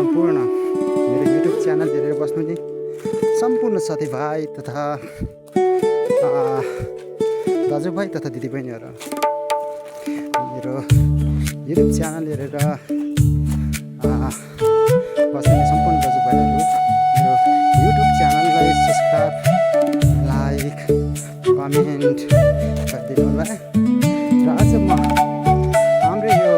सम्पूर्ण मेरो YouTube channel हेरेर बस्नुहुने सम्पूर्ण साथीभाइ तथा दाजुभाइ तथा दिदीबहिनीहरू मेरो युट्युब च्यानल हेरेर बस्नुहुने सम्पूर्ण दाजुभाइहरू मेरो युट्युब च्यानललाई सब्सक्राइब लाइक कमेन्ट गरिदिनु होला। र आज म हाम्रो यो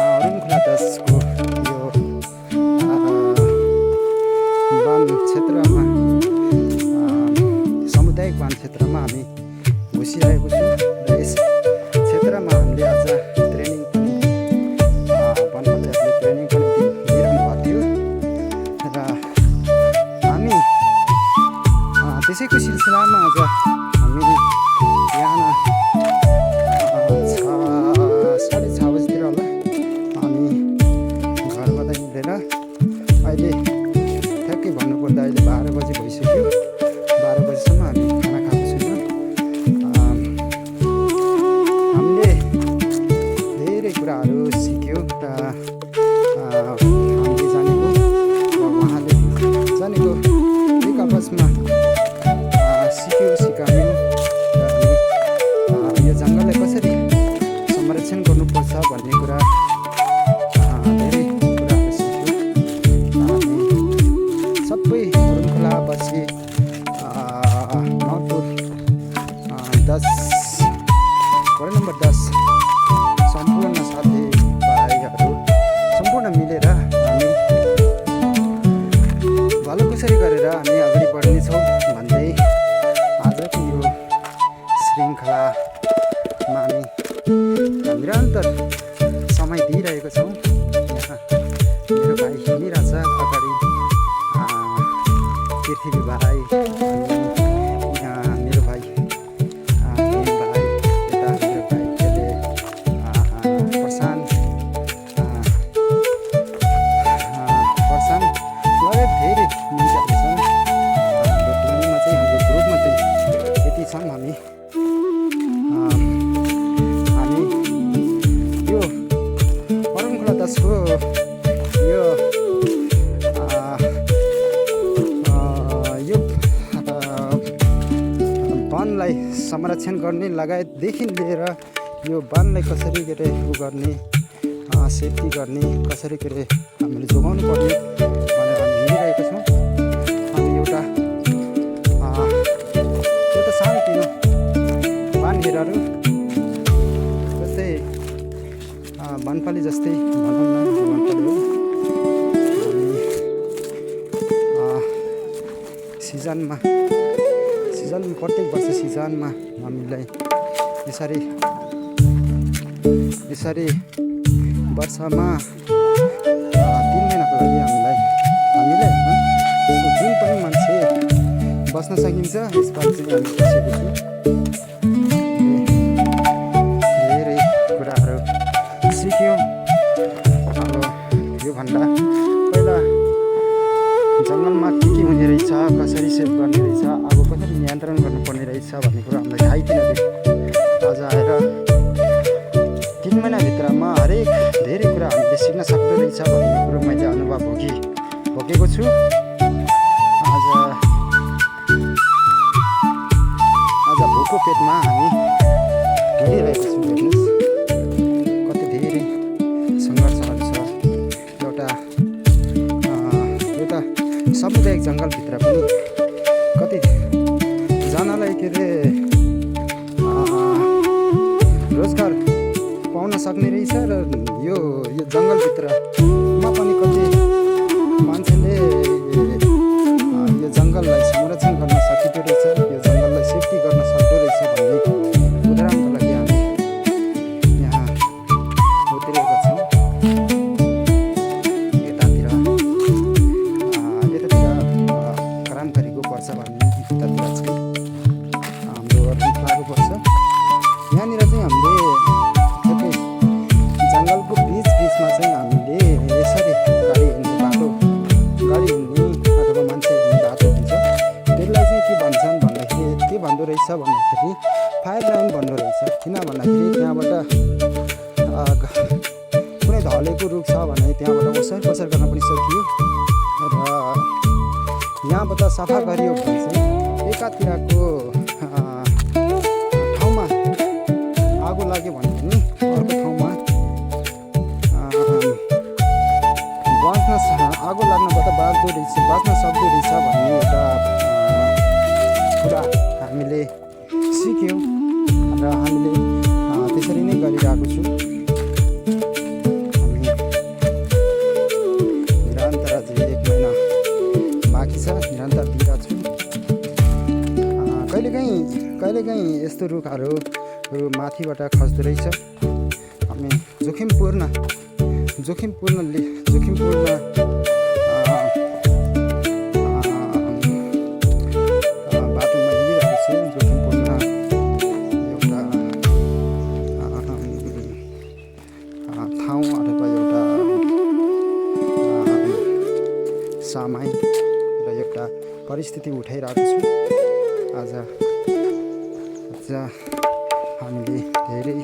अरुणखोला 10 को यो वन क्षेत्रमा सामुदायिक वन क्षेत्रमा हामी घुसिरहेको छौँ र यस क्षेत्रमा हामीले आज ट्रेनिङ पनि वनपालहरूले ट्रेनिङ पनि दिइरहनु भएको थियो र हामी त्यसैको सिलसिलामा आज हामीले बिहान 6:30 बजीतिर होला हामी घरबाट हिँडेर अहिले ठ्याक्कै भन्नुपर्दा अहिले 12 बजी भइसक्यो। 12 बजीसम्म हामी खाना खाएको छैनौँ। हामीले धेरै कुराहरू सिक्यौँ र हामीले जानेको र उहाँले जानेको एक आपसमा सिकायौँ र हामी यो जङ्गललाई कसरी संरक्षण गर्नुपर्छ भन्ने कुरा धेरै कुराहरू सिक्यौँ। हामी सबै अरुणखोलावासी नौतुर 10 वडा नम्बर 10 सम्पूर्ण साथीभाइहरू सम्पूर्ण मिलेर हामी भलोकुसारी गरेर हामी अगाडि बढ्नेछौँ भन्दै आजको यो श्रृङ्खलामा हामी निरन्तर समय दिइरहेको छौँ। यहाँ मेरो भाइ हिँडिरहेछ अगाडि पृथ्वी भाइ, यहाँ मेरो भाइ भाइ, यता मेरो भाइ त्यसले प्रशान्त लगायत धेरै मान्छेहरू छन्। हाम्रो टोलीमा चाहिँ हाम्रो ग्रुपमा चाहिँ यति छौँ हामी यो अरुणखोला 10 को यो वनलाई संरक्षण गर्ने लगायतदेखि लिएर यो वनलाई कसरी उ गर्ने सेफ्टी गर्ने कसरी हामीले जोगाउनु पर्ने भनेर हामी हिँडिरहेका छौँ। हामी एउटा सानोतिनो वानहेरहरू जस्तै वनपाली जस्तै भनौँ न, वनपाली हो। हामी सिजन प्रत्येक वर्ष सिजनमा हामीलाई यसरी वर्षमा 3 महिनाको लागि हामीले जुन पनि मान्छे बस्न सकिन्छ यसपालि चाहिँ हामी बसेको छौँ। धेरै कुराहरू सिक्यौँ। अब योभन्दा पहिला जङ्गलमा के हुने रहेछ, कसरी सेभ गर्ने रहेछ, अब कसरी नियन्त्रण गर्नुपर्ने रहेछ भन्ने कुरो हामीलाई थाहै थिएन। आज आएर 3 महिनाभित्रमा हरेक धेरै कुरा हामीले सिक्न सक्दो रहेछ भन्ने कुरो मैले अनुभव भोगेको छु। आज भोको पेटमा हामी हिँडिरहेको छौँ। हेर्नुहोस् कति धेरै सङ्घर्षहरू छ। एउटा सामुदायिक जङ्गलभित्र पनि कतिजनालाई रोजगार पाउन सक्ने रहेछ र यो जङ्गलभित्रमा पनि कति मान्छेले यो जङ्गललाई संरक्षण गर्न सकिँदो रहेछ, यो जङ्गललाई सेफ्टी गर्न सक्दो रहेछ भन्ने उदाहरणको लागि हामी यहाँ उत्रिएका छौँ। यतातिर करामखरीको पर्छ भन्ने उतातिर चाहिँ हाम्रो अरुणखोलाको पर्छ। यहाँनिर चाहिँ हामीले जङ्गलको बिचमा चाहिँ हामीले यसरी गाडी हिँड्ने अथवा मान्छे हिँड्ने बाटो हुन्छ। त्यसलाई चाहिँ के भन्दो रहेछ भन्दाखेरि फायर लाइन भन्दो रहेछ। किन भन्दाखेरि त्यहाँबाट कुनै ढलेको रुख छ भने त्यहाँबाट ओसार पसार गर्न पनि सकियो र यहाँबाट सफा गरियो भने चाहिँ एकातिरको ठाउँमा आगो लाग्यो भने पनि अर्को ठाउँमा आगो लाग्नबाट बाँच्न सक्दो रहेछ भन्ने एउटा कुरा हामीले सिक्यौँ र हामीले त्यसरी नै गरिरहेको छु। हामी निरन्तर अझै 1 महिना बाँकी छ, निरन्तर दिइरहेको छु। कहिलेकाहीँ यस्तो रुखहरू माथिबाट खस्दो रहेछ। हामी जोखिमपूर्ण बाटोमा हिँडिरहेको छु। जोखिमपूर्ण एउटा ठाउँ अथवा एउटा समय र एउटा परिस्थिति उठाइरहेको छु। आज हामीले धेरै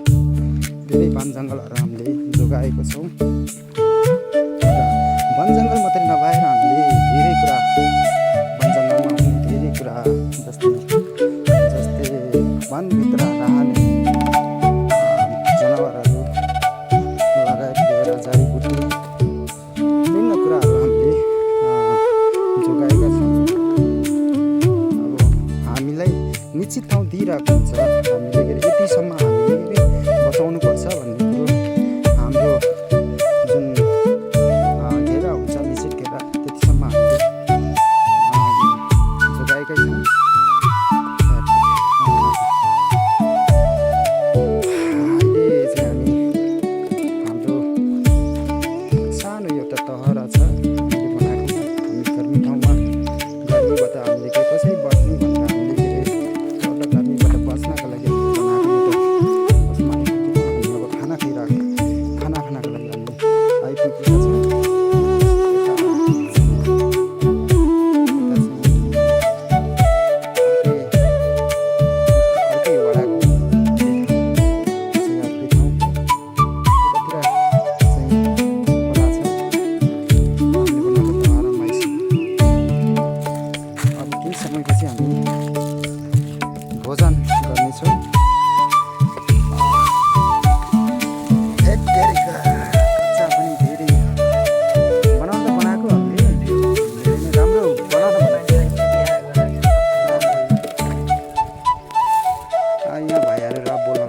वन जङ्गलहरू हामीले जोगाएको छौँ र वन जङ्गल मात्रै नभएर हामीले धेरै कुरा वन जङ्गलमा हुने धेरै कुरा जस्तै वनभित्र रहने जनावरहरू लगायत लिएर जडीबुटी विभिन्न कुराहरू हामीले जोगाएका छौँ। अब हामीलाई निश्चित ठाउँ दिइरहेको हुन्छ, हामीले यतिसम्म हामीले बचाउनु पर्छ भन्ने कुरो हाम्रो जुन घेरा हुन्छ निश्चित घेरा त्यतिसम्म हामीले जोगाएकै छौँ। अहिले चाहिँ हाम्रो सानो एउटा तहरा छ हामीले बनाएको। हामी गर्मी ठाउँमा गर्मीबाट हामीले कसरी बस्ने भनेर हामीले गर्मीबाट बस्नका लागि बनाएको एउटा खाना खानको लागि हामी आइपुगेका छौँ। अर्कै वडाको अर्कै ठाउँ यतातिर चाहिँ खोला छ। हामीले बनाएको तहरामा अब केही समयपछि हामी भोजन गर्नेछौँ। यहाँ भाइहरू र बोल्नु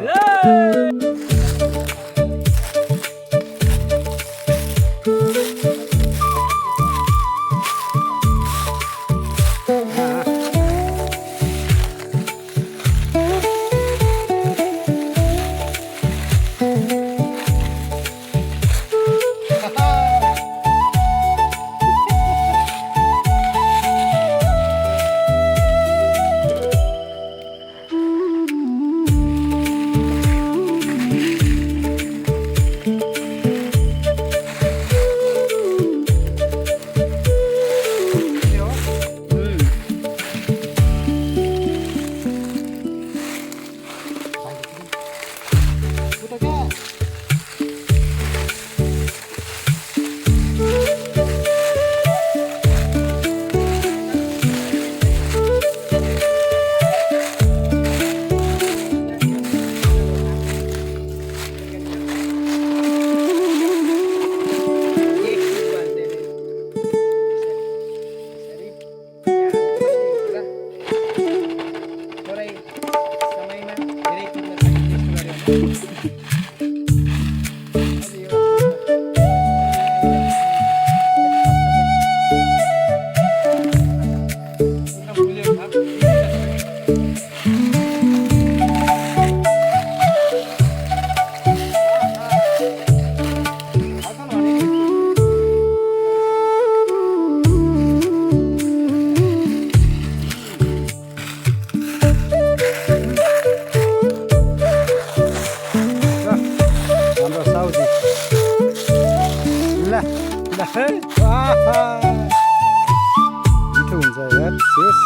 मिठो हुन्छ यार चिज।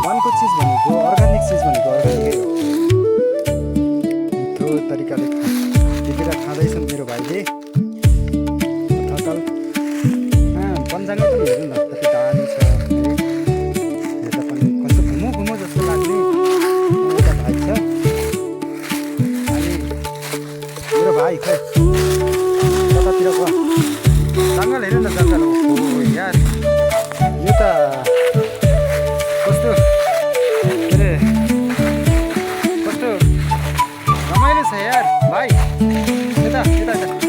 वनको चिज भनेको अर्ग्यानिक चिज भनेको अर्ग्यानिकै हो। मिठो तरिकाले टिपेर खाँदैछन् मेरो भाइले। जङ्गल पनि हेर्नु न कति दामी छ है। यता पनि कस्तो घुमो घुमो जस्तो लाग्ने एउटा भाइ छ अनि मेरो भाइ खै कतातिर गयो। जङ्गल हेर्नु न जङ्गल हो यार, यो त कस्तो के अरे कस्तो रमाइलो छ यार भाइ। यता यता यता